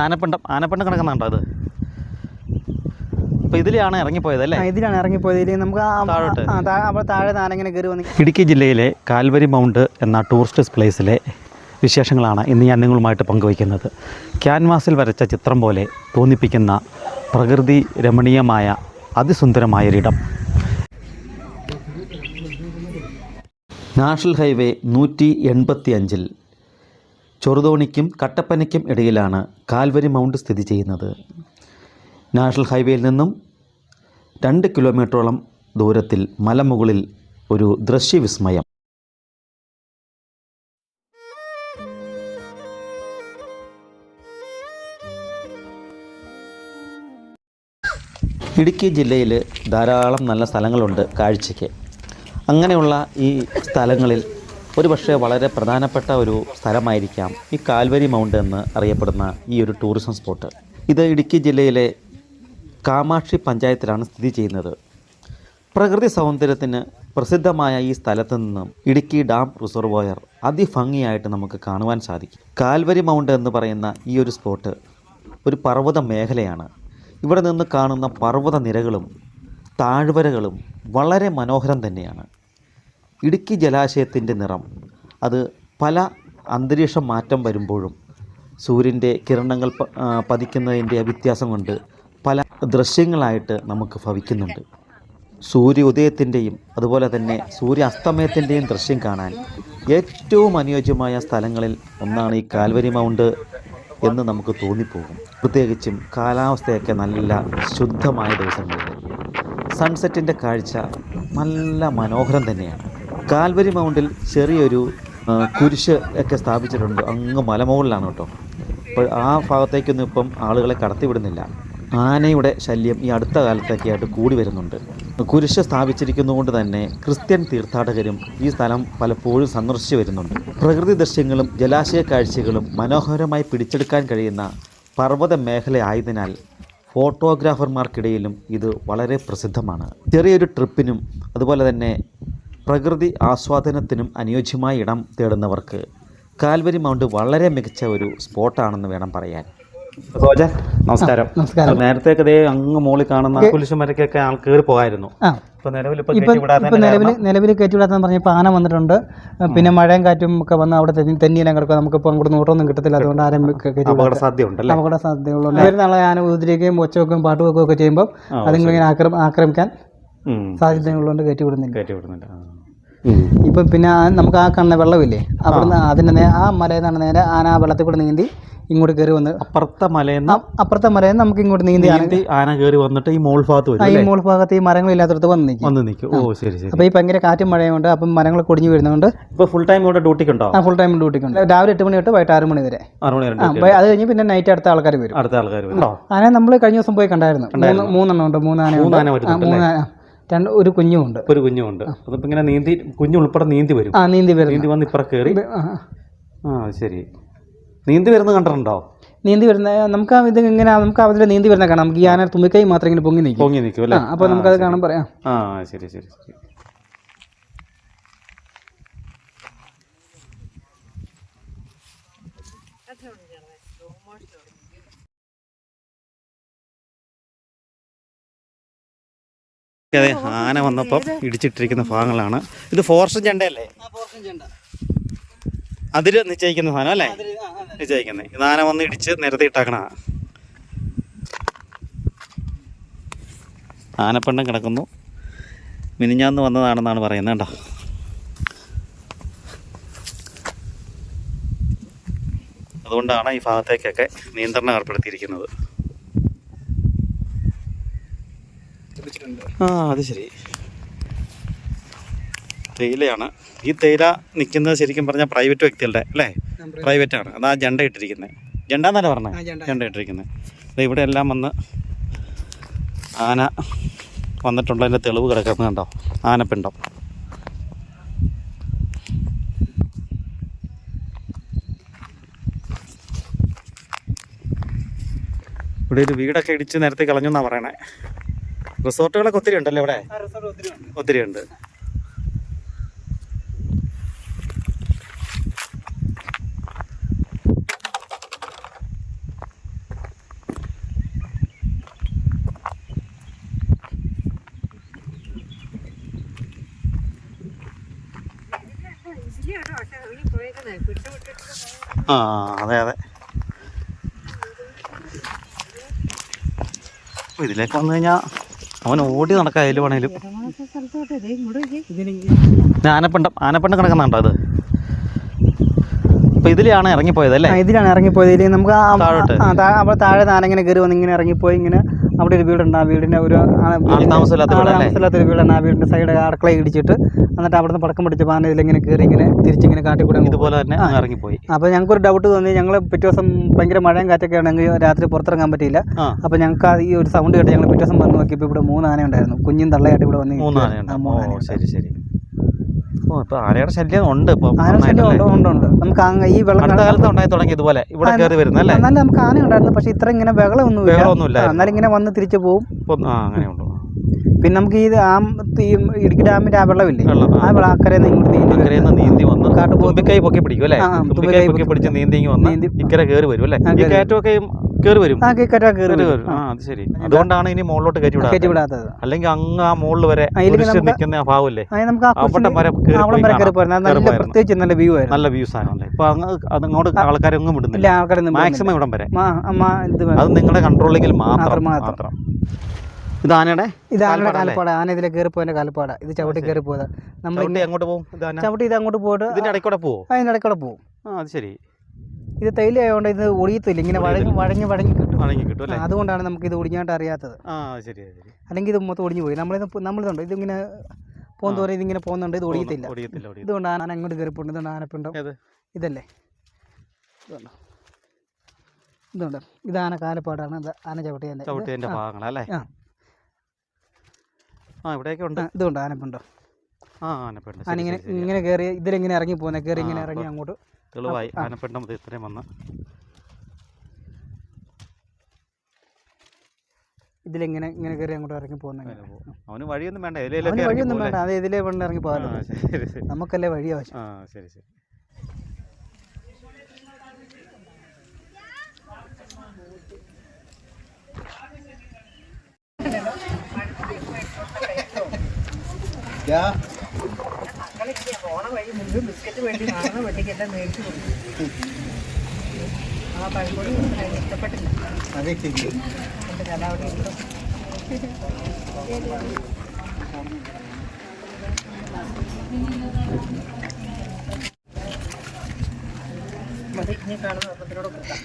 ആനപ്പണ്ടം കിടക്കുന്നുണ്ടോ അത്? അപ്പോൾ ഇതിലാണ് ഇറങ്ങിപ്പോയത് അല്ലേ? ഇതിലാണ് ഇറങ്ങിപ്പോയത്. ഇതിൽ നമുക്ക് താഴെ നാരങ്ങനെ കയറി വന്ന്. ഇടുക്കി ജില്ലയിലെ കാൽവരി മൗണ്ട് എന്ന ടൂറിസ്റ്റ് പ്ലേസിലെ വിശേഷങ്ങളാണ് ഇന്ന് ഞാൻ നിങ്ങളുമായിട്ട് പങ്കുവയ്ക്കുന്നത്. ക്യാൻവാസിൽ വരച്ച ചിത്രം പോലെ തോന്നിപ്പിക്കുന്ന പ്രകൃതി രമണീയമായ അതിസുന്ദരമായൊരിടം. നാഷണൽ ഹൈവേ 185 ചെറുതോണിക്കും കട്ടപ്പനയ്ക്കും ഇടയിലാണ് കാൽവരി മൗണ്ട് സ്ഥിതി ചെയ്യുന്നത്. നാഷണൽ ഹൈവേയിൽ നിന്നും 2 കിലോമീറ്ററോളം ദൂരത്തിൽ മലമുകളിൽ ഒരു ദൃശ്യവിസ്മയം. ഇടുക്കി ജില്ലയിൽ ധാരാളം നല്ല സ്ഥലങ്ങളുണ്ട് കാഴ്ചയ്ക്ക്. അങ്ങനെയുള്ള ഈ സ്ഥലങ്ങളിൽ ഒരുപക്ഷെ വളരെ പ്രധാനപ്പെട്ട ഒരു സ്ഥലമായിരിക്കാം ഈ കാൽവരി മൗണ്ട് എന്ന് അറിയപ്പെടുന്ന ഈ ഒരു ടൂറിസം സ്പോട്ട്. ഇത് ഇടുക്കി ജില്ലയിലെ കാമാക്ഷി പഞ്ചായത്തിലാണ് സ്ഥിതി ചെയ്യുന്നത്. പ്രകൃതി സൗന്ദര്യത്തിന് പ്രസിദ്ധമായ ഈ സ്ഥലത്ത് നിന്നും ഇടുക്കി ഡാം റിസർവോയർ അതിഭംഗിയായിട്ട് നമുക്ക് കാണുവാൻ സാധിക്കും. കാൽവരി മൗണ്ട് എന്ന് പറയുന്ന ഈ ഒരു സ്പോട്ട് ഒരു പർവ്വത മേഖലയാണ്. ഇവിടെ നിന്ന് കാണുന്ന പർവ്വത നിരകളും താഴ്വരകളും വളരെ മനോഹരം തന്നെയാണ്. ഇടുക്കി ജലാശയത്തിൻ്റെ നിറം അത് പല അന്തരീക്ഷ മാറ്റം വരുമ്പോഴും സൂര്യൻ്റെ കിരണങ്ങൾ പതിക്കുന്നതിൻ്റെ വ്യത്യാസം കൊണ്ട് പല ദൃശ്യങ്ങളായിട്ട് നമുക്ക് ഭവിക്കുന്നുണ്ട്. സൂര്യോദയത്തിൻ്റെയും അതുപോലെ തന്നെ സൂര്യാസ്തമയത്തിൻ്റെയും ദൃശ്യം കാണാൻ ഏറ്റവും അനുയോജ്യമായ സ്ഥലങ്ങളിൽ ഒന്നാണ് ഈ കാൽവരി മൗണ്ട് എന്ന് നമുക്ക് തോന്നിപ്പോകും. പ്രത്യേകിച്ചും കാലാവസ്ഥയൊക്കെ നല്ല ശുദ്ധമായ ദിവസങ്ങളിൽ സൺസെറ്റിൻ്റെ കാഴ്ച നല്ല മനോഹരം തന്നെയാണ്. കാൽവരി മൗണ്ടിൽ ചെറിയൊരു കുരിശ് ഒക്കെ സ്ഥാപിച്ചിട്ടുണ്ട്. അങ്ങ് മലമുകളിലാണ് കേട്ടോ. അപ്പോൾ ആ ഭാഗത്തേക്കൊന്നും ഇപ്പം ആളുകളെ കടത്തിവിടുന്നില്ല. ആനയുടെ ശല്യം ഈ അടുത്ത കാലത്തൊക്കെയായിട്ട് കൂടി വരുന്നുണ്ട്. കുരിശ് സ്ഥാപിച്ചിരിക്കുന്നതുകൊണ്ട് തന്നെ ക്രിസ്ത്യൻ തീർത്ഥാടകരും ഈ സ്ഥലം പലപ്പോഴും സന്ദർശിച്ചു വരുന്നുണ്ട്. പ്രകൃതി ദൃശ്യങ്ങളും ജലാശയ കാഴ്ചകളും മനോഹരമായി പിടിച്ചെടുക്കാൻ കഴിയുന്ന പർവ്വത മേഖല ആയതിനാൽ ഫോട്ടോഗ്രാഫർമാർക്കിടയിലും ഇത് വളരെ പ്രസിദ്ധമാണ്. ചെറിയൊരു ട്രിപ്പിനും അതുപോലെ തന്നെ പ്രകൃതി ആസ്വാദനത്തിനും അനുയോജ്യമായ ഇടം തേടുന്നവർക്ക് കാൽവരി മൗണ്ട് വളരെ മികച്ച ഒരു സ്പോട്ടാണെന്ന് വേണം പറയാൻ. നമസ്കാരം. നേരത്തേക്ക് അതേ അങ്ങ് മോളിൽ കാണുന്ന കുരിശുമരക്കൊക്കെ ആൾ കയറി പോകായിരുന്നു. നിലവിൽ കയറ്റിവിടാത്തെന്ന് പറഞ്ഞപ്പോൾ ആന വന്നിട്ടുണ്ട്. പിന്നെ മഴയും കാറ്റും ഒക്കെ വന്ന് അവിടെ തെന്നിയെല്ലാം കിടക്കുക. നമുക്കിപ്പോൾ അങ്ങോട്ട് നോട്ടൊന്നും കിട്ടത്തില്ല. അതുകൊണ്ട് ആരും അപകട സാധ്യതയുണ്ടല്ലോ. അപകട സാധ്യതയുള്ളൂ. നാളെ ആന ഉതിരിക്കുകയും ഒച്ചവെക്കുകയും പാട്ട് വെക്കുകയും ഒക്കെ ചെയ്യുമ്പോൾ അതിങ്ങനെ ആക്രമിക്കാൻ സാധ്യതയുള്ളതുകൊണ്ട് കയറ്റിവിടുന്നില്ല. ഇപ്പം പിന്നെ നമുക്ക് ആ കാണുന്ന വെള്ളമില്ലേ, അവിടുന്ന് അതിൻ്റെ ആ മലയിൽ നിന്നാണ് നേരെ ആന ആ വെള്ളത്തിൽ കൂടെ നീന്തി ഇങ്ങോട്ട് കയറി വന്ന് അപ്പുറത്തെ മലയിൽ നമുക്ക് ഇങ്ങോട്ട് നീന്തി ആന കയറി വന്നിട്ട് ഈ മോൾ ഭാഗത്ത് ഈ മരങ്ങളില്ലാത്തടത്ത് വന്ന് നിൽക്കും. അപ്പോൾ ഈ ഭയങ്കര കാറ്റും മഴയുണ്ട്. അപ്പം മരങ്ങൾ കൊടിഞ്ഞു വരുന്നതുകൊണ്ട് ഇപ്പോൾ ഫുൾ ടൈം ഇവിടെ ഡ്യൂട്ടിക്കുണ്ടോ? Full time ഡ്യൂട്ടിക്കുണ്ട്. രാവിലെ 8 മണി തൊട്ട് വൈകിട്ട് 6 മണി വരെ. അത് കഴിഞ്ഞ് പിന്നെ നൈറ്റ് അടുത്ത ആൾക്കാർ വരും. ആന നമ്മൾ കഴിഞ്ഞ ദിവസം പോയി കണ്ടായിരുന്നു. 3 എണ്ണം ഉണ്ട്. 3 ആന, ഒരു കുഞ്ഞുമുണ്ട്. അതിപ്പോൾ ഇങ്ങനെ നീന്തി കുഞ്ഞു ഉൾപ്പെടെ നീന്തി വരും. നീന്തി വന്ന് ഇപ്പുറം കയറി. ശരി. നീന്തി വരുന്നത് കണ്ടിട്ടുണ്ടോ? നീന്തി വരുന്ന നമുക്ക് ഇത് ഇങ്ങനെ നമുക്ക് അതിൽ നീന്തി വരുന്ന കാണാം. നമുക്ക് ഈ ആന തുമ്പിക്കൈ മാത്രം ഇങ്ങനെ പൊങ്ങി നിൽക്കും അല്ലേ? അപ്പോൾ നമുക്കത് കാണാൻ പറയാം. ശരി. അതെ, ആന വന്നപ്പം ഇടിച്ചിട്ടിരിക്കുന്ന ഭാഗങ്ങളാണ്. ഇത് ഫോറസ്റ്റ് ജണ്ടയല്ലേ? അതിര് നിശ്ചയിക്കുന്ന സാധനം അല്ലേ? നിശ്ചയിക്കുന്നത്. ഇത് ആന വന്ന് ഇടിച്ച് നിരത്തിയിട്ടാക്കണ. ആനപ്പണ്ടം കിടക്കുന്നു. മിനിഞ്ഞാന്ന് വന്നതാണെന്നാണ് പറയുന്നത് കേട്ടോ. അതുകൊണ്ടാണ് ഈ ഭാഗത്തേക്കൊക്കെ നിയന്ത്രണം ഏർപ്പെടുത്തിയിരിക്കുന്നത്. അത് ശരി. തേയിലയാണ്. ഈ തേയില നിൽക്കുന്നത് ശരിക്കും പറഞ്ഞാൽ പ്രൈവറ്റ് വ്യക്തികളുടെ അല്ലേ? പ്രൈവറ്റാണ്. അതാ ജണ്ട ഇട്ടിരിക്കുന്നത്. ജണ്ട എന്നല്ല പറഞ്ഞത്, ജണ്ട ഇട്ടിരിക്കുന്നത്. ഇവിടെ എല്ലാം വന്ന് ആന വന്നിട്ടുള്ളതിൻ്റെ തെളിവ് കിടക്കുന്നത് കണ്ടോ? ആനപ്പിണ്ടം. ഇവിടെ ഒരു വീടൊക്കെ ഇടിച്ച് നിരത്തി കളഞ്ഞു എന്നാണ് പറയണേ. റിസോർട്ടുകളൊക്കെ ഒത്തിരി ഉണ്ടല്ലോ ഇവിടെ? ഒത്തിരി ഉണ്ട്. ആ അതെ അതെ. ഇതിലേക്ക് വന്നു കഴിഞ്ഞാൽ അവൻ ഓടി നടക്കാം. അതിൽ വേണേലും ആനപ്പണ്ടം കിടക്കുന്നുണ്ടോ അത്? അപ്പോൾ ഇതിലാണ് ഇറങ്ങിപ്പോയത് അല്ലേ? ഇതിലാണ് ഇറങ്ങിപ്പോയത്. ഇതിൽ നമുക്ക് അവിടെ താഴെ നാനങ്ങനെ കയറി വന്ന് ഇങ്ങനെ ഇറങ്ങിപ്പോയി. ഇങ്ങനെ അവിടെ ഒരു വീടുണ്ട്. ആ വീടിൻ്റെ ഒരു താമസമില്ലാത്തൊരു വീടാണ്. ആ വീടിൻ്റെ സൈഡ് അടുക്കള ഇടിച്ചിട്ട് എന്നിട്ട് അവിടെ നിന്ന് പടക്കം പിടിച്ചപ്പോൾ ആന ഇതിലിങ്ങനെ കയറി ഇങ്ങനെ തിരിച്ചിങ്ങനെ കാട്ടിക്കൂടെ ഇതുപോലെ തന്നെ ഇറങ്ങിപ്പോയി. അപ്പോൾ ഞങ്ങൾക്കൊരു ഡൗട്ട് തോന്നി. ഞങ്ങൾ പിറ്റേ ദിവസം ഭയങ്കര മഴയും കാറ്റൊക്കെ ആണെങ്കിൽ രാത്രി പുറത്തിറങ്ങാൻ പറ്റിയില്ല. അപ്പോൾ ഞങ്ങൾക്ക് ഈ ഒരു സൗണ്ട് കേട്ട് ഞങ്ങൾ പിറ്റേ ദിവസം വന്ന് നോക്കിയപ്പോൾ ഇവിടെ 3 ആന ഉണ്ടായിരുന്നു. കുഞ്ഞും തള്ളയായിട്ട് ഇവിടെ വന്ന് 3 ആന. ശരി ശരി. ഓ, ഇപ്പോൾ ആനയുടെ ശല്യം ഉണ്ട്. ആന ശല്യം ഉണ്ട്. നമുക്ക് ഈ കാലത്ത് ഉണ്ടായി തുടങ്ങി ഇതുപോലെ ഇവിടെ കയറി വരുന്നല്ലേ? എന്നാലും നമുക്ക് ആന ഉണ്ടായിരുന്നു. പക്ഷേ ഇത്ര ഇങ്ങനെ ബഹളമൊന്നുമില്ല. എന്നാലും ഇങ്ങനെ വന്ന് തിരിച്ചു പോകും. അങ്ങനെയുള്ളൂ. പിന്നെ നമുക്ക് ഈ ഇടുക്കി ഡാമിന്റെ ആ വെള്ളമില്ലേ, ആ വെള്ളം അക്കരയിൽ നിന്ന് നീന്തി വന്ന് തുമ്പിക്കൈ പൊക്കി പിടിക്കും അല്ലേ? തുമ്പിക്കൈ പൊക്കി പിടിച്ച് നീന്തി വന്ന് ഇക്കരെ കയറി വരും അല്ലേ? ഈ കയറ്റമൊക്കെ കയറി വരും. അത് ശരി. അതുകൊണ്ടാണ് ഇനി മുകളിലോട്ട് കയറ്റി വിടാത്തത്. അല്ലെങ്കിൽ അങ്ങ് ആ മുകളിൽ വരെ നിൽക്കുന്ന ആ ഭാവമല്ലേ, പ്രത്യേകിച്ച് നല്ല വ്യൂ ആയിരുന്നു. നല്ല വ്യൂസ് ആണല്ലേ? ഇപ്പൊ അങ്ങോട്ട് ആൾക്കാരൊന്നും വിടുന്നില്ല. മാക്സിമം ഇവിടം വരെ. അത് നിങ്ങളുടെ കൺട്രോളിൽ മാത്രം. ഇത് ആനയുടെ കാൽപ്പാട. ആന ഇതിലെ കയറിപ്പോയതിന്റെ കാൽപ്പാട. ഇത് ചവിട്ടി കയറിപ്പോയതാ. നമ്മൾ എങ്ങോട്ട് പോകും? ചവിട്ടി ഇത് അങ്ങോട്ട് പോയിട്ട് ഇതിന്റെ ഇടയ്ക്കൂടെ പോകും. അതിന്റെ ഇടയ്ക്കൂടെ പോകും. അത് ശരി. ഇത് തൈല ആയതുകൊണ്ട് ഇത് ഒടിയത്തില്ല. ഇങ്ങനെ വഴങ്ങി കിട്ടും അല്ലേ? അതുകൊണ്ടാണ് നമുക്ക് ഇത് ഒടിഞ്ഞായിട്ട് അറിയാത്തത്. അല്ലെങ്കിൽ ഇത് മൊത്തം ഒടിഞ്ഞു പോയി. നമ്മളിതുണ്ട് ഇതിങ്ങനെ പോകുന്നതോടെ ഇതിങ്ങനെ പോകുന്നുണ്ട്. ഇത് ഒടിയത്തില്ല. ഇതുകൊണ്ട് ആന അങ്ങോട്ട് കയറിപ്പോണ്ട്. ഇതുകൊണ്ട് ആനപ്പിണ്ടം ഇതല്ലേ? ഇതുണ്ട്. ഇത് ആന കാലപ്പാടാണ്. ആന ചവിട്ടിയതിന്റെ ഭാഗങ്ങളല്ലേ? ഇതുണ്ട് ആനപ്പിണ്ടോ. ഇങ്ങനെ കയറി ഇതിലിങ്ങനെ ഇറങ്ങി പോകുന്നത്. കയറി ഇങ്ങനെ ഇറങ്ങി അങ്ങോട്ട് തെളിവായി ആനപ്പിണ്ടം ഇത്രയും വന്ന് ഇതിലിങ്ങനെ കയറി അങ്ങോട്ട് ഇറങ്ങി പോകുന്ന. അവന് വഴിയൊന്നും വേണ്ട. വഴിയൊന്നും വേണ്ട. അത് ഇതിലേ വേണ്ട ഇറങ്ങി പോകാലോ. നമുക്കല്ലേ വഴി ആവശ്യം. ശരി ശരി. പോണ വഴി മുമ്പ് ബിസ്ക്കറ്റ് വേണ്ടി കാണുന്ന വെട്ടിക്കെല്ലാം മേടിച്ചു കൊടുക്കും. ആ പഴംപൊടി ഇഷ്ടപ്പെട്ടില്ല. എൻ്റെ കല അവിടെ മതി. ഇനി കാണുന്ന അപ്പത്തിനോട് കൊടുക്കാം.